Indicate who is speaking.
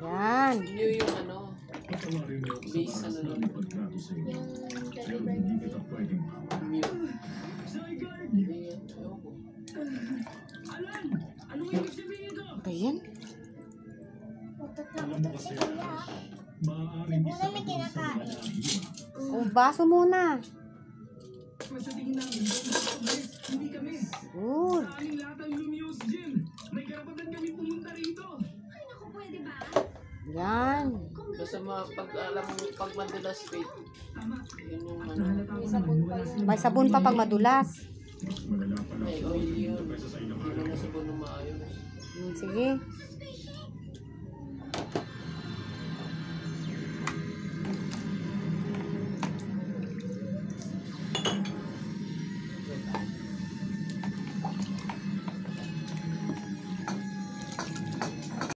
Speaker 1: Yan.
Speaker 2: New yung ano, base ano nun. New.
Speaker 1: Ba yan?
Speaker 3: Siguro may kinakain.
Speaker 1: O, baso muna. Good. Yan.
Speaker 2: Basta pag alam mo, pag madulas wait, yun yung ano,
Speaker 1: May sabon pa pag madulas.
Speaker 2: may oil yun. Hindi mo na sabon na maayos.
Speaker 1: Sige.